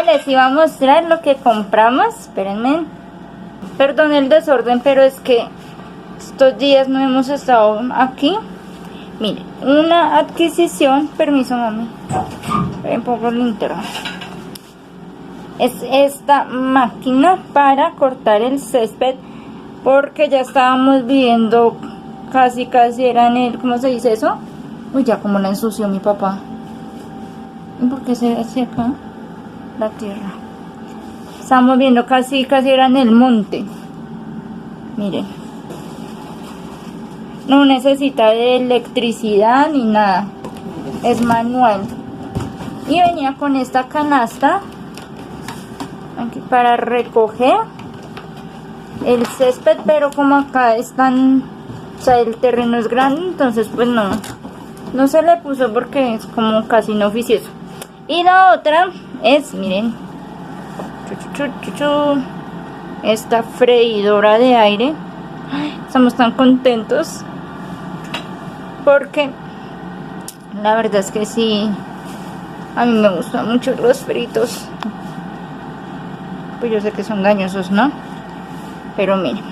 Les iba a mostrar lo que compramos. Espérenme. Perdón el desorden, pero es que estos días no hemos estado aquí. Miren, una adquisición. Permiso, mami. Un poco el linterna. Es esta máquina para cortar el césped, porque ya estábamos viviendo casi era en el, ¿cómo se dice eso? Uy, ya como la ensució mi papá. ¿Y por qué se seca la tierra? Estamos viendo casi era en el monte. Miren, no necesita de electricidad ni nada, es manual. Y venía con esta canasta aquí para recoger el césped, pero como acá están, o sea, el terreno es grande, entonces pues no se le puso porque es como casi no oficioso. Y la otra es, miren, esta freidora de aire. Estamos tan contentos porque la verdad es que sí, a mí me gustan mucho los fritos. Pues yo sé que son dañosos, ¿no? Pero miren,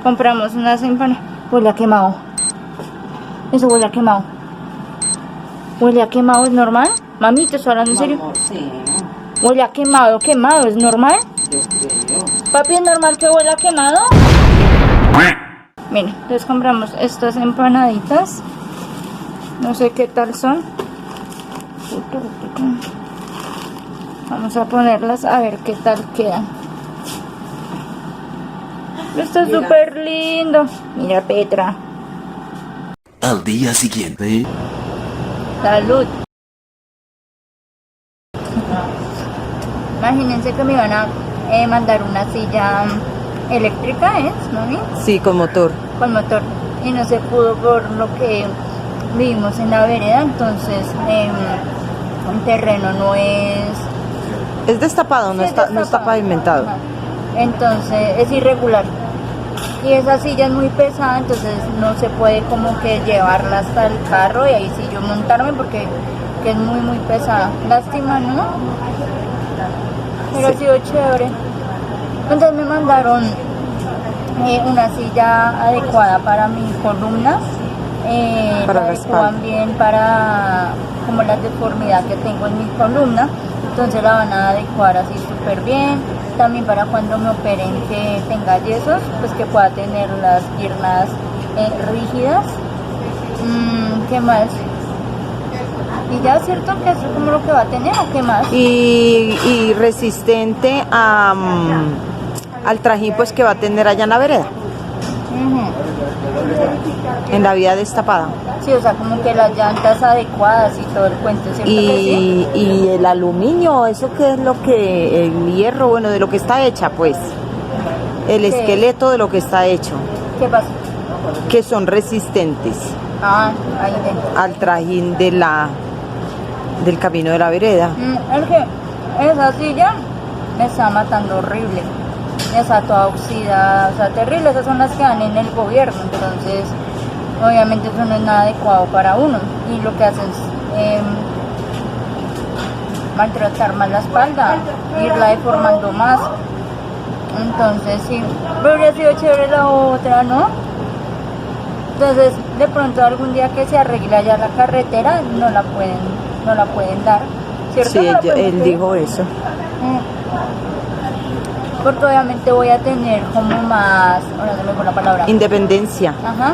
compramos unas empanadas. Huele a quemado. Eso huele a quemado. Huele a quemado, ¿es normal? Mami, ¿te estoy hablando en serio? Sí. Huele a quemado, ¿es normal? Yo creo. Papi, ¿es normal que huela a quemado? Miren, entonces compramos estas empanaditas. No sé qué tal son. Vamos a ponerlas a ver qué tal quedan. Esto es súper lindo. Mira, Petra. Al día siguiente. Salud. Imagínense que me iban a mandar una silla eléctrica, ¿es, mami? Sí, con motor. Con motor. Y no se pudo por lo que vivimos en la vereda, entonces el terreno no es... Es destapado, no, Sí, está, no está pavimentado. Ajá. Entonces es irregular. Y esa silla es muy pesada, entonces no se puede como que llevarla hasta el carro y ahí sí yo montarme porque que es muy pesada. Lástima, ¿no? Pero Sí. ha sido chévere. Entonces me mandaron una silla adecuada para mis columnas. Para la la espalda. adecuan bien para como la deformidad que tengo en mi columna. Entonces la van a adecuar así súper bien. También para cuando me operen que tenga yesos, pues que pueda tener las piernas rígidas. ¿Qué más? Y ya, ¿cierto? Que eso es como lo que va a tener, ¿o qué más? Y resistente al trajín pues que va a tener allá en la vereda, Ujú. en la vía destapada. Sí, o sea, como que las llantas adecuadas y todo el cuento, ¿cierto que sí? Y el aluminio, eso que es lo que, el hierro, bueno, de lo que está hecha pues, el ¿Qué? esqueleto de lo que está hecho, ¿Qué pasa? que son resistentes Ahí dentro. al trajín del camino de la vereda. Es que esa silla me está matando horrible. Está toda oxidada, o sea, terrible. Esas son las que dan en el gobierno, entonces obviamente eso no es nada adecuado para uno. Y lo que hacen es maltratar más la espalda, irla deformando más. Entonces sí, pero hubiera sido chévere la otra, ¿no? Entonces de pronto algún día que se arregle ya la carretera no la pueden dar, ¿cierto? Sí, ¿No la pueden él pedir? dijo eso. Porque obviamente voy a tener como más, ahora se me fue la palabra. Independencia. Ajá.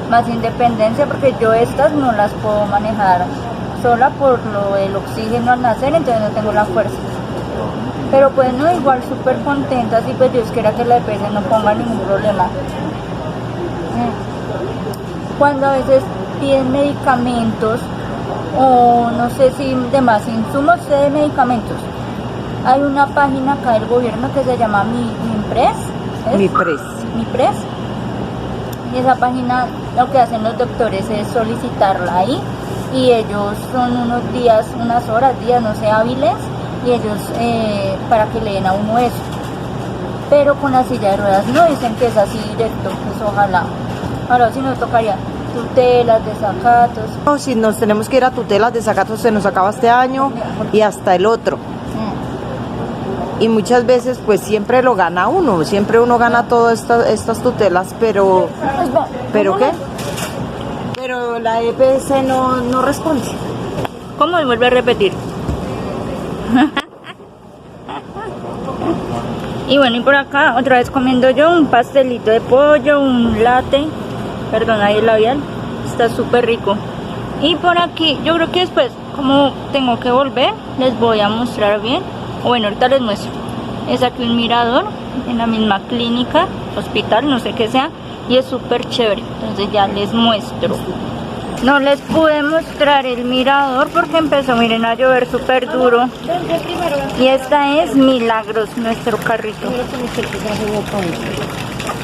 Más independencia, porque yo estas no las puedo manejar sola por lo del oxígeno al nacer, entonces no tengo la fuerza. Pero pues no, igual súper contentas y pues Dios quiera que la EPS no ponga ningún problema. Cuando a veces piden medicamentos o no sé si demás insumos de medicamentos, hay una página acá del gobierno que se llama MIPRES. ¿Es? MIPRES. Y esa página lo que hacen los doctores es solicitarla ahí y ellos son unos días, unas horas, días, no sé, hábiles, y ellos para que le den a uno eso. Pero con la silla de ruedas no, dicen que es así directo, pues ojalá. Ahora sí nos tocaría tutelas, desacatos. No, si nos tenemos que ir a tutelas, desacatos se nos acaba este año y hasta el otro. Y muchas veces pues siempre lo gana uno, siempre uno gana todas estas tutelas, pero ¿qué? Pero la EPS no responde. ¿Cómo? Y vuelve a repetir. Y bueno, y por acá otra vez comiendo yo un pastelito de pollo, un latte, perdón, ahí el labial, está súper rico. Y por aquí, yo creo que después, como tengo que volver, les voy a mostrar bien. O bueno, ahorita les muestro. Es aquí un mirador en la misma clínica, hospital, no sé qué sea, y es súper chévere. Entonces ya les muestro. No les pude mostrar el mirador porque empezó, miren, a llover súper duro. Y esta es Milagros, nuestro carrito.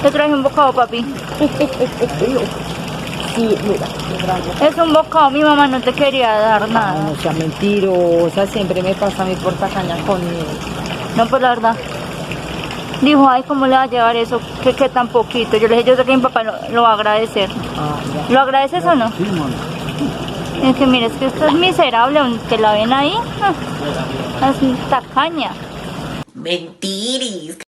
Te traje un bocado, papi. Sí, mira, Es un bocado, mi mamá no te quería dar nada. no sea mentirosa, siempre me pasa mi portacaña conmigo. No, pues la verdad. Dijo, ay, ¿cómo le va a llevar eso? Que tan poquito. Yo le dije, yo sé que mi papá lo va a agradecer. ¿Lo agradeces o no? Sí, mami. Es que mire, es que esto es miserable, que la ven ahí. Es tacaña. Mentiris.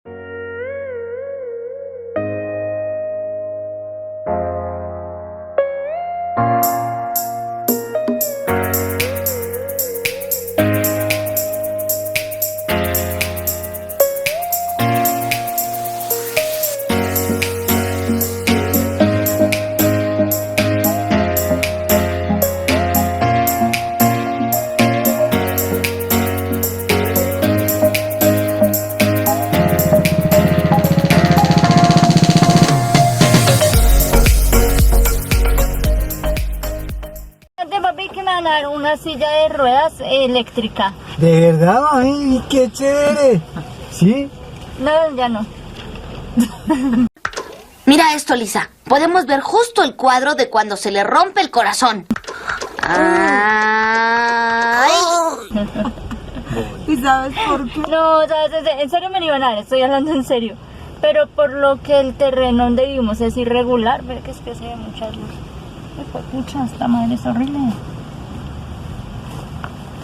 Papi, que me van a dar una silla de ruedas eléctrica. ¿De verdad, mami? ¡Qué chévere! ¿Sí? No, ya no. Mira esto, Lisa. Podemos ver justo el cuadro de cuando se le rompe el corazón. Ay. ¿Y sabes por qué? No, ¿sabes? En serio me lo iban a dar, estoy hablando en serio. Pero por lo que el terreno donde vivimos es irregular, ve que es que se ve mucha luz. Pucha, esta madre es horrible.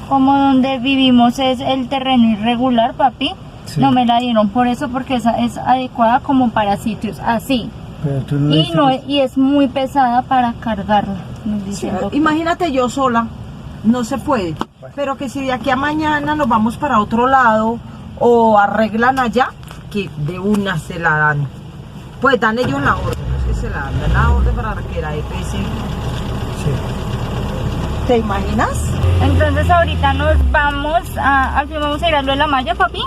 Como donde vivimos es el terreno irregular, papi, sí. No me la dieron por eso, porque esa es adecuada como para sitios así. Pero tú no Y, no, y es muy pesada para cargarla. Nos dice el doctor. Imagínate yo sola, no se puede. Pero que si de aquí a mañana nos vamos para otro lado o arreglan allá, que de una se la dan. Pues dan ellos la orden, no es que se la dan la orden para que la EPS. Sí. ¿Te imaginas? Entonces ahorita nos vamos al fin vamos a ir a lo de la malla, papi,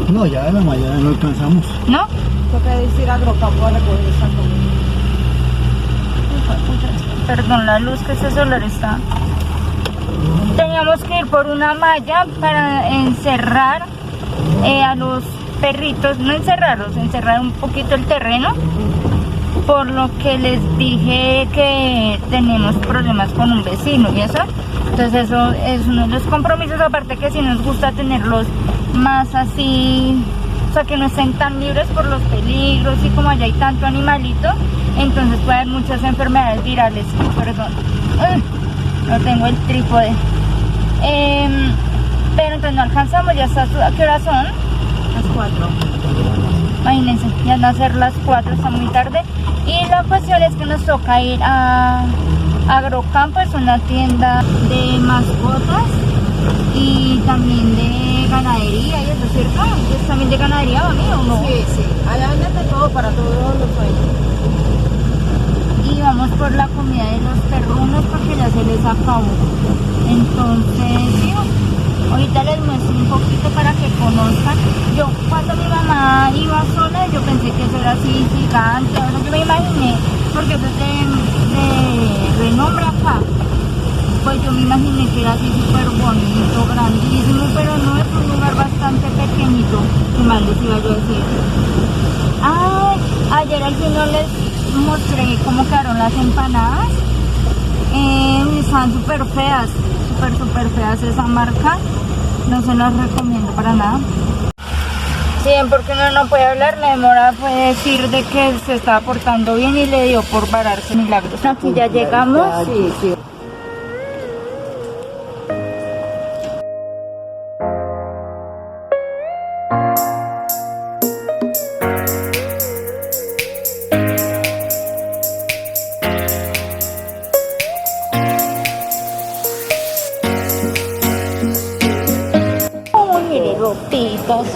No, ya de la mañana no alcanzamos. ¿no? Toca decir agrocampo a recoger esta comida. Perdón, la luz, que ese solar está. Teníamos que ir por una malla para encerrar a los perritos, no encerrarlos, encerrar un poquito el terreno, por lo que les dije que tenemos problemas con un vecino y eso. Entonces eso es uno de los compromisos, aparte que si nos gusta tenerlos más así, o sea, que no estén tan libres por los peligros, y como allá hay tanto animalito, entonces puede haber muchas enfermedades virales. Perdón, no tengo el trípode. Pero entonces no alcanzamos, ya está, ¿a qué hora son? Las 4. Imagínense, ya van a ser las 4, está muy tarde. Y la cuestión es que nos toca ir a Agrocampo, es una tienda de mascotas y también de ganadería, y eso, ¿cierto? ¿Es también de ganadería, mami, o no? Sí, sí. Allá venden de todo para todos los sueños. Y vamos por la comida de los perrunos porque ya se les acabó. Entonces, sí, ahorita les muestro un poquito para que conozcan. Yo cuando mi mamá iba sola, yo pensé que eso era así gigante, o sea, yo me imaginé, porque eso es de renombre acá, pues yo me imaginé que era así súper bonito, grandísimo, pero no, es un lugar bastante pequeñito. ¿Qué más les iba yo a decir? Ay, ayer al final les mostré cómo quedaron las empanadas. Están súper feas, súper feas esa marca, no se las recomiendo para nada. Sí, porque uno no puede hablar, la demora puede decir de que se estaba portando bien y le dio por vararse milagros. Aquí ya llegamos. Sí, sí. Oh, mire, ropitas.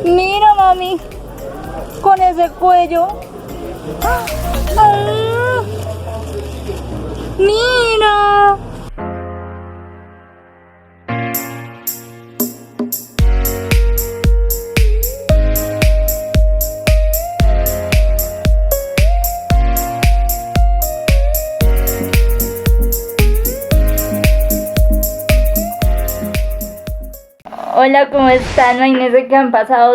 Mira, mami, con ese cuello. ¡Ah! Mira. Hola, ¿cómo están? Imagínense que han pasado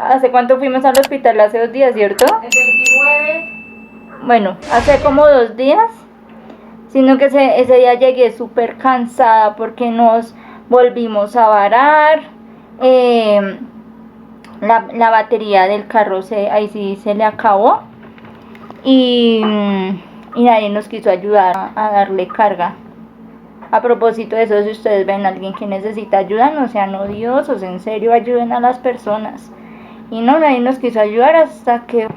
¿hace cuánto fuimos al hospital? Hace 2 días, ¿cierto? El 29. Bueno, hace como 2 días. Sino que ese día llegué súper cansada porque nos volvimos a varar. La batería del carro ahí sí se le acabó. Y nadie nos quiso ayudar a darle carga. A propósito de eso, si ustedes ven a alguien que necesita ayuda, no sean odiosos, en serio, ayuden a las personas. Y no, nadie nos quiso ayudar hasta que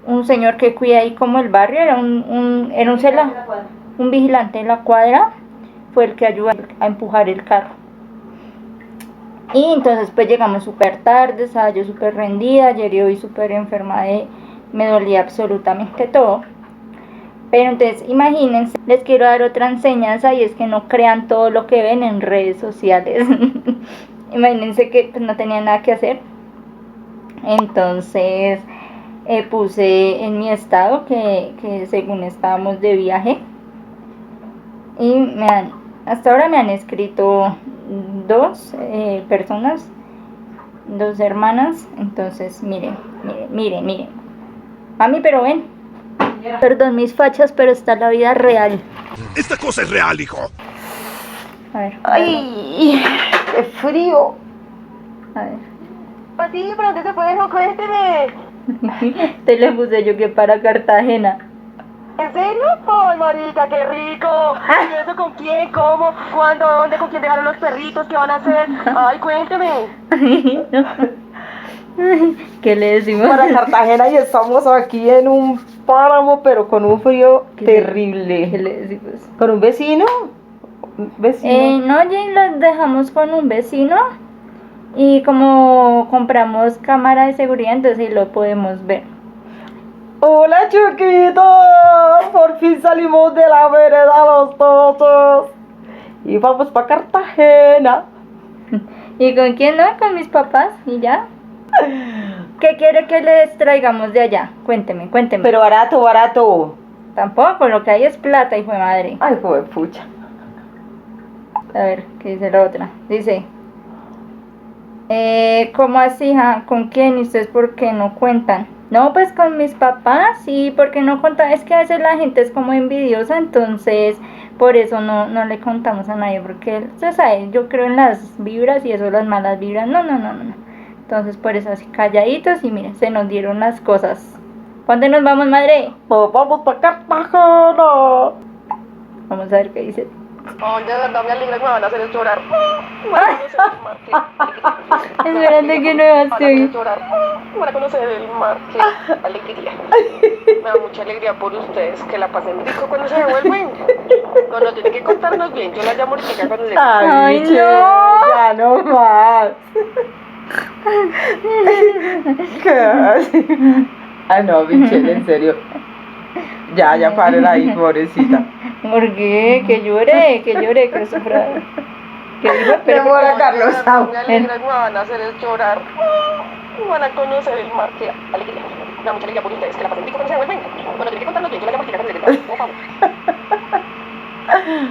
un señor que cuida ahí como el barrio, era un vigilante en la cuadra, fue el que ayudó a empujar el carro. Y entonces pues llegamos súper tarde, estaba yo súper rendida, ayer y hoy súper enferma, me dolía absolutamente todo. Pero entonces imagínense, les quiero dar otra enseñanza y es que no crean todo lo que ven en redes sociales. Imagínense que pues, no tenía nada que hacer. Entonces puse en mi estado que según estábamos de viaje. Y hasta ahora me han escrito 2 personas, 2 hermanas. Entonces miren. Mami, pero ven. Perdón mis fachas, pero está la vida real. Esta cosa es real, hijo. A ver. ¡Ay! ¡Qué frío! A ver. Pati, ¿para dónde se fue? No, cuénteme. Te le puse yo que para Cartagena. ¿En serio? ¡Ay, marica, qué rico! ¿Y eso con quién? ¿Cómo? ¿Cuándo? ¿Dónde? ¿Con quién dejaron los perritos? ¿Qué van a hacer? Ay, cuénteme. ¿Qué le decimos? Para Cartagena y estamos aquí en un páramo, pero con un frío terrible. ¿Qué le decimos? ¿Con un vecino? No, Jane, los dejamos con un vecino. Y como compramos cámara de seguridad, entonces ahí lo podemos ver. Hola, chiquitos, por fin salimos de la vereda los dos y vamos para Cartagena. ¿Y con quién no? Con mis papás y ya. ¿Qué quiere que les traigamos de allá? Cuénteme. Pero barato. Tampoco, lo que hay es plata, hijo de madre. Ay, joder, pucha. A ver, ¿qué dice la otra? Dice, ¿cómo así, hija? ¿Con quién? ¿Y ustedes por qué no cuentan? No, pues con mis papás, sí, porque no contan. Es que a veces la gente es como envidiosa, entonces por eso no le contamos a nadie, porque usted sabe, yo creo en las vibras y eso, las malas vibras, no. Entonces por eso así calladitos y miren, se nos dieron las cosas. ¿Cuándo nos vamos, madre? Pues vamos para Cartagena. Vamos a ver qué dice. Ay, de verdad me alegra que me van a hacer llorar. Espérate que no Van a estoy. hacer llorar. Van a conocer el mar. Qué alegría. Me da mucha alegría por ustedes, que la pasen rico cuando se devuelven. No tienen que contarnos bien. Yo la llamo ahorita cuando se... Ay, Che, no. ya no más. ¿Qué hace? Ah, no, Michelle, en serio. Ya, paren ahí, pobrecita. ¿Por qué? Que llore, que sufra. Que diga, Mi amor, a Carlos. Me alegra, me van a hacer es llorar. Van a conocer el mar, qué alegría. Me da mucha alegría por ustedes que la pasen rico cuando se vuelven. Bueno, tienen que contarnos bien, yo la llamo ahorita cuando llegue, por favor.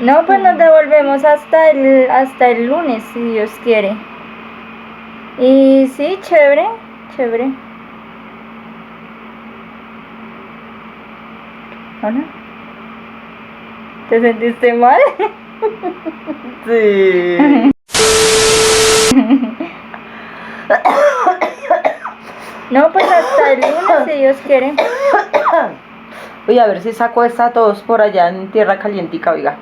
No, pues nos devolvemos hasta el lunes, si Dios quiere. Y sí, chévere. ¿Hola? ¿Te sentiste mal? Sí. No, pues hasta el lunes, si Dios quiere. Voy a ver si saco esta tos por allá en tierra calientica, oiga.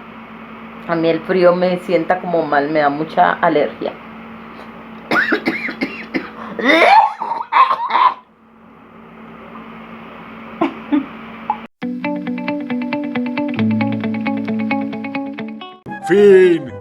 A mí el frío me sienta como mal, me da mucha alergia. Fin.